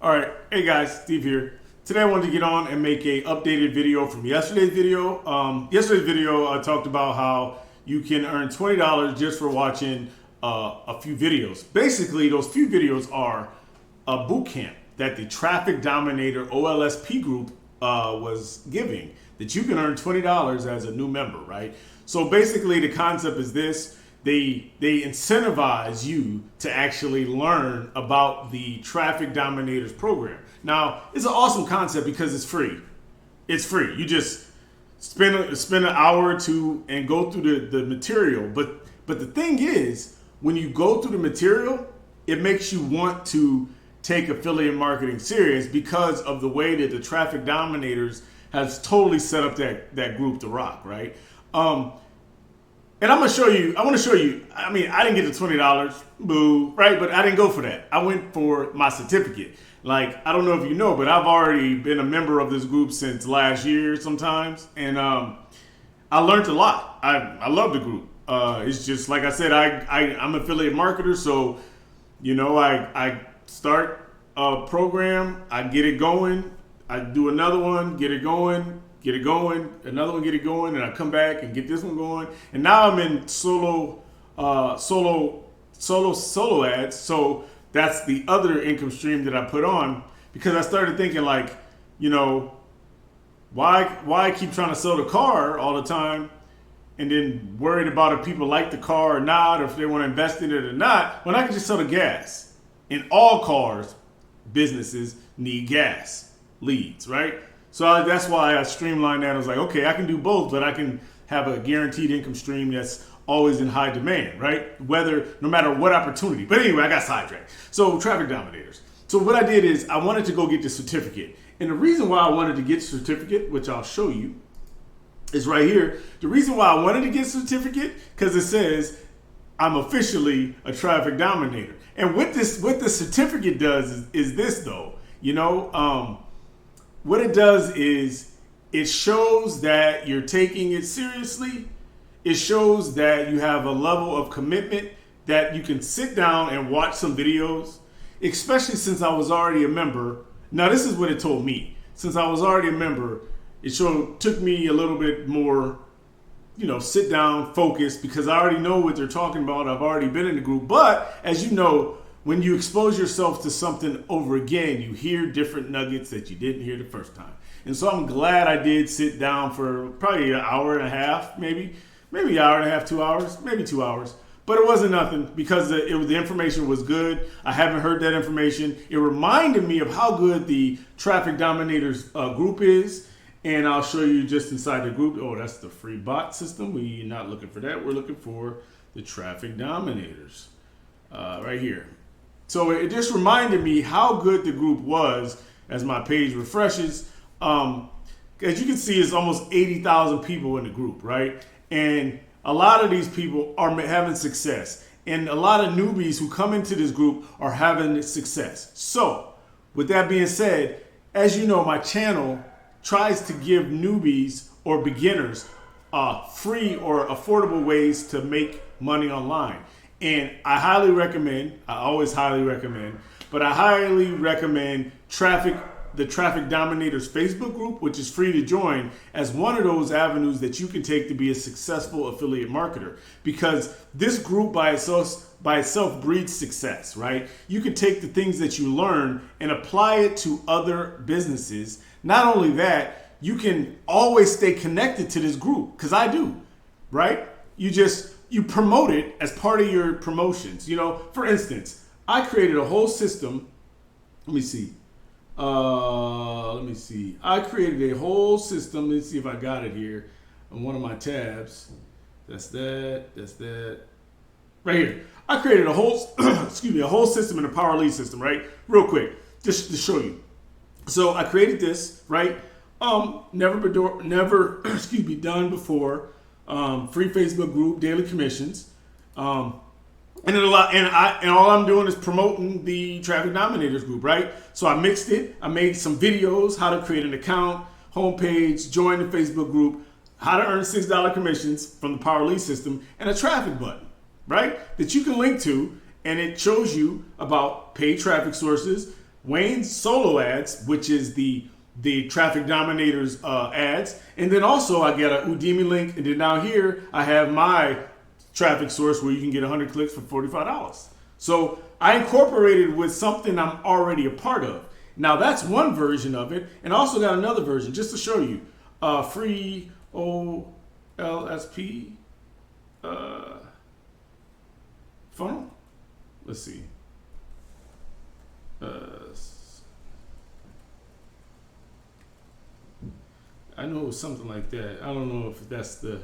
All right, hey guys, Steve here. Today I wanted to get on and make a updated video from yesterday's video. Yesterday's video I talked about how you can earn $20 just for watching a few videos. Basically, those few videos are a boot camp that the Traffic Dominator Olsp group was giving that you can earn $20 as a new member, right? So basically the concept is this. They incentivize you to actually learn about the Traffic Dominators program. Now, it's an awesome concept because it's free. It's free. You just spend an hour or two and go through the material. But the thing is, when you go through the material, it makes you want to take affiliate marketing serious because of the way that the Traffic Dominators has totally set up that group to rock, right? And I want to show you, I mean, I didn't get the $20, boo, right? But I didn't go for that. I went for my certificate. Like, I don't know if you know, but I've already been a member of this group since last year sometimes. And I learned a lot. I love the group. It's just, like I said, I'm an affiliate marketer. So, you know, I start a program, I get it going, I do another one, get it going, another one, get it going, and I come back and get this one going. And now I'm in solo ads. So that's the other income stream that I put on because I started thinking like, you know, why I keep trying to sell the car all the time and then worried about if people like the car or not, or if they want to invest in it or not, when I can just sell the gas. In all cars, businesses need gas leads, right? So that's why I streamlined that. I was like, okay, I can do both, but I can have a guaranteed income stream that's always in high demand, right? No matter what opportunity. But anyway, I got sidetracked. So Traffic Dominators. So what I did is I wanted to go get the certificate. And the reason why I wanted to get the certificate, which I'll show you, is right here. The reason why I wanted to get a certificate, because it says I'm officially a Traffic Dominator. And what the certificate does is this though, you know, what it does is it shows that you're taking it seriously. It shows that you have a level of commitment that you can sit down and watch some videos, especially since I was already a member. Now, this is what it told me. Since I was already a member, it took me a little bit more, you know, sit down, focus, because I already know what they're talking about. I've already been in the group. But as you know, when you expose yourself to something over again, you hear different nuggets that you didn't hear the first time. And so I'm glad I did sit down for probably an hour and a half, maybe an hour and a half, 2 hours, maybe 2 hours. But it wasn't nothing because the information was good. I haven't heard that information. It reminded me of how good the Traffic Dominators group is. And I'll show you just inside the group. Oh, that's the free bot system. We're not looking for that. We're looking for the Traffic Dominators right here. So it just reminded me how good the group was as my page refreshes. As you can see, it's almost 80,000 people in the group, right? And a lot of these people are having success. And a lot of newbies who come into this group are having success. So with that being said, as you know, my channel tries to give newbies or beginners free or affordable ways to make money online. And I highly recommend, I always highly recommend, but I highly recommend the Traffic Dominators Facebook group, which is free to join, as one of those avenues that you can take to be a successful affiliate marketer. Because this group by itself breeds success, right? You can take the things that you learn and apply it to other businesses. Not only that, you can always stay connected to this group, because I do, right? You promote it as part of your promotions. You know, for instance, I created a whole system. Let me see. I created a whole system. Let's see if I got it here on one of my tabs. That's that. Right here. I created a whole, a whole system in the Power Lead system, right? Real quick, just to show you. So I created this, right? Never done before. Free Facebook group, daily commissions, and all I'm doing is promoting the Traffic Dominators group, right? So I mixed it. I made some videos, how to create an account, homepage, join the Facebook group, how to earn $6 commissions from the Power Lead system, and a traffic button, right? That you can link to, and it shows you about paid traffic sources, Wayne's solo ads, which is the Traffic Dominators ads, and then also I get a Udemy link, and then down here I have my traffic source where you can get 100 clicks for $45. So I incorporated with something I'm already a part of. Now that's one version of it, and I also got another version just to show you. Free OLSP funnel. Let's see. I know it was something like that. I don't know if that's the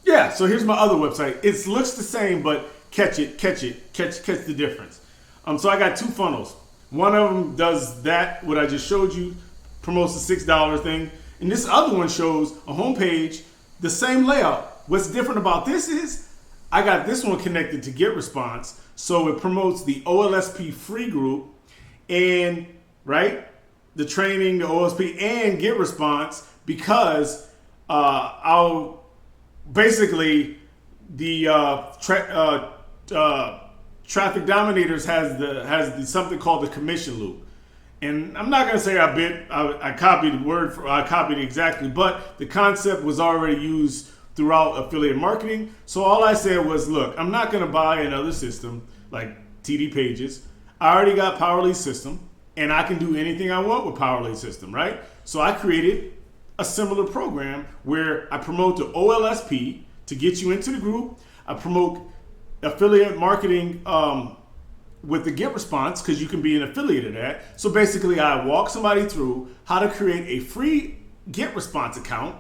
yeah, so here's my other website. It looks the same, but catch the difference. So I got two funnels. One of them does that, what I just showed you, promotes the $6 thing. And this other one shows a homepage, the same layout. What's different about this is I got this one connected to GetResponse. So it promotes the OLSP free group and, right, the training, the OLSP, and GetResponse, because I'll basically the Traffic Dominators has something called the commission loop, and I'm not gonna say I copied the word I copied it exactly, but the concept was already used throughout affiliate marketing. So all I said was, look, I'm not gonna buy another system like TD Pages. I already got PowerLead system, and I can do anything I want with PowerLead system, right? So I created a similar program where I promote the OLSP to get you into the group. I promote affiliate marketing with the GetResponse, because you can be an affiliate of that. So basically I walk somebody through how to create a free GetResponse account.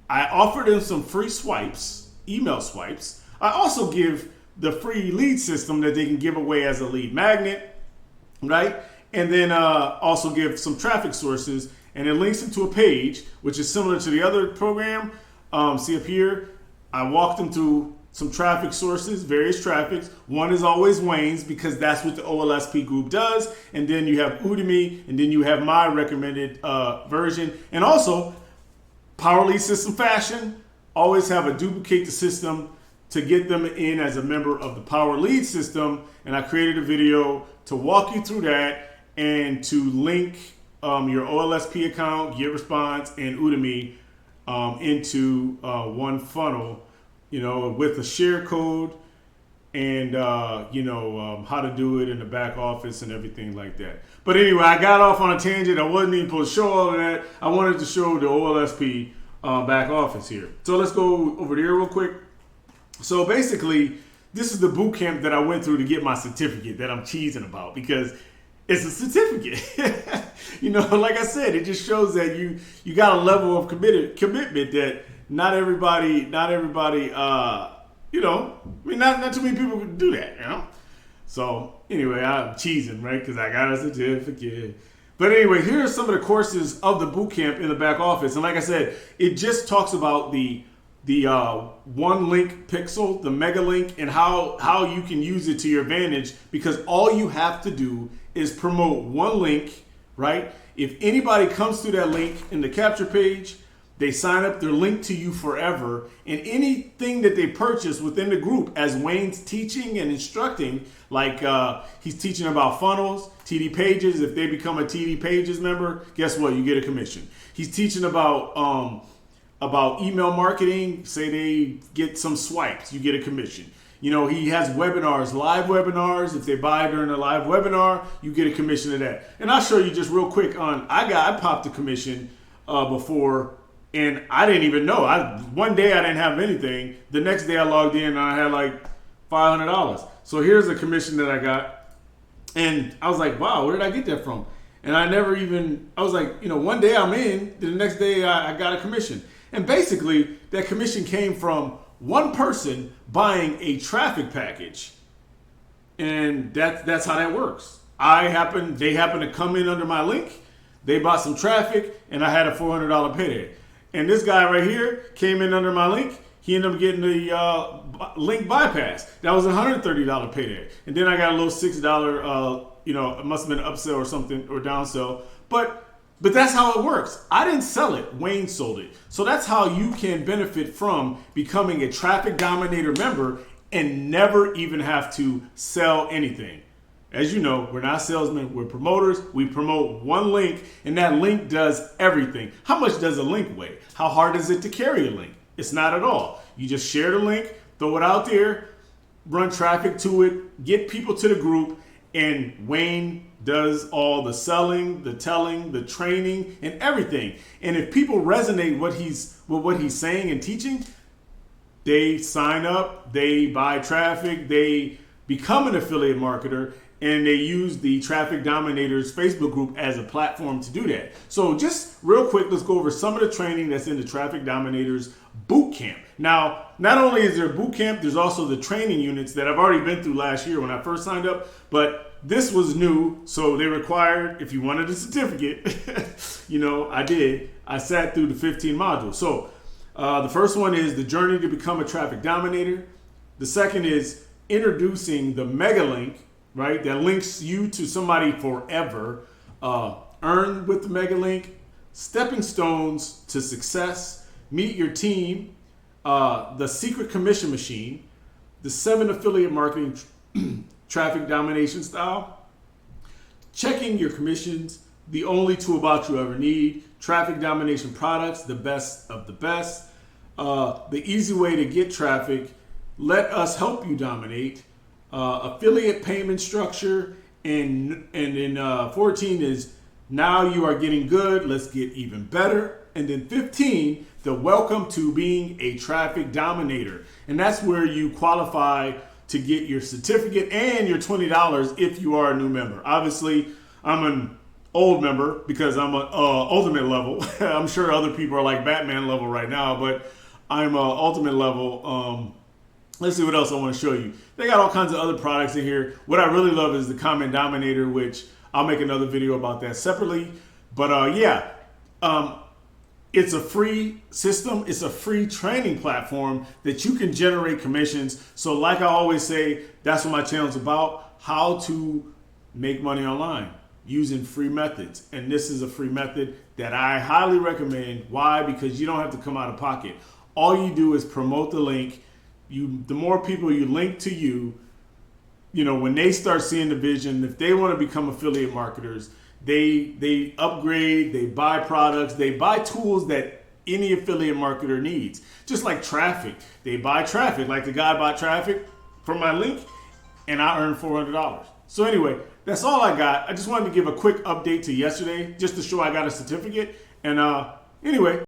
I offer them some free swipes, email swipes. I also give the free lead system that they can give away as a lead magnet, right? And then also give some traffic sources, and it links them to a page, which is similar to the other program. See up here, I walk them through some traffic sources, various traffics. One is always Wayne's, because that's what the OLSP group does. And then you have Udemy, and then you have my recommended version. And also, PowerLead system fashion, always have a duplicate the system to get them in as a member of the PowerLead system. And I created a video to walk you through that and to link your OLSP account, GetResponse, and Udemy into one funnel, with a share code and, how to do it in the back office and everything like that. But anyway, I got off on a tangent. I wasn't even supposed to show all of that. I wanted to show the OLSP back office here. So let's go over there real quick. So basically, this is the boot camp that I went through to get my certificate that I'm cheesing about, because it's a certificate. Like I said, it just shows that you got a level of commitment that not everybody, not too many people can do that, So anyway, I'm cheesing, right? Because I got a certificate. But anyway, here are some of the courses of the boot camp in the back office. And like I said, it just talks about the one link pixel, the mega link, and how you can use it to your advantage, because all you have to do is promote one link, right? If anybody comes through that link in the capture page, they sign up, they're linked to you forever, and anything that they purchase within the group, as Wayne's teaching and instructing, like he's teaching about funnels, TD Pages. If they become a TD Pages member, guess what? You get a commission. He's teaching about email marketing. Say they get some swipes, you get a commission. He has webinars, live webinars. If they buy during a live webinar, you get a commission of that. And I'll show you just real quick on, I popped a commission before, and I didn't even know. One day I didn't have anything. The next day I logged in and I had like $500. So here's a commission that I got. And I was like, wow, where did I get that from? And I was like, one day I'm in, the next day I got a commission. And basically that commission came from one person buying a traffic package. And that's how that works. They happen to come in under my link. They bought some traffic and I had a $400 payday. And this guy right here came in under my link. He ended up getting the link bypass. That was a $130 payday. And then I got a little $6, it must have been an upsell or something, or downsell. But that's how it works. I didn't sell it. Wayne sold it. So that's how you can benefit from becoming a Traffic Dominator member and never even have to sell anything. as you know, we're not salesmen, we're promoters. We promote one link, and that link does everything. How much does a link weigh? How hard is it to carry a link? It's not at all. You just share the link, throw it out there, run traffic to it, get people to the group, and Wayne does all the selling, the telling, the training, and everything. And if people resonate with what he's saying and teaching, they sign up, they buy traffic, they become an affiliate marketer, and they use the Traffic Dominators Facebook group as a platform to do that. So just real quick, let's go over some of the training that's in the Traffic Dominators boot camp. Now, not only is there a boot camp, there's also the training units that I've already been through last year when I first signed up, but this was new, so they required, if you wanted a certificate, I did. I sat through the 15 modules. So the first one is the journey to become a traffic dominator. The second is introducing the mega link, right? That links you to somebody forever. Earn with the mega link, stepping stones to success, meet your team, the secret commission machine, the 7 affiliate marketing traffic domination style, checking your commissions, the only tool about you ever need, traffic domination products, the best of the best, the easy way to get traffic, let us help you dominate, affiliate payment structure, and then 14 is now you are getting good, let's get even better. And then 15, the welcome to being a traffic dominator. And that's where you qualify to get your certificate and your $20 if you are a new member. Obviously, I'm an old member because I'm an ultimate level. I'm sure other people are like Batman level right now, but I'm ultimate level. Let's see what else I want to show you. They got all kinds of other products in here. What I really love is the Comment Dominator, which I'll make another video about that separately. But it's a free system. It's a free training platform that you can generate commissions. So like I always say, that's what my channel's about, how to make money online using free methods. And this is a free method that I highly recommend. Why? Because you don't have to come out of pocket. All you do is promote the link. The more people you link to you, when they start seeing the vision, if they want to become affiliate marketers, they upgrade, they buy products, they buy tools that any affiliate marketer needs. Just like traffic. They buy traffic, like the guy bought traffic from my link, and I earned $400. So anyway, that's all I got. I just wanted to give a quick update to yesterday, just to show I got a certificate. And anyway.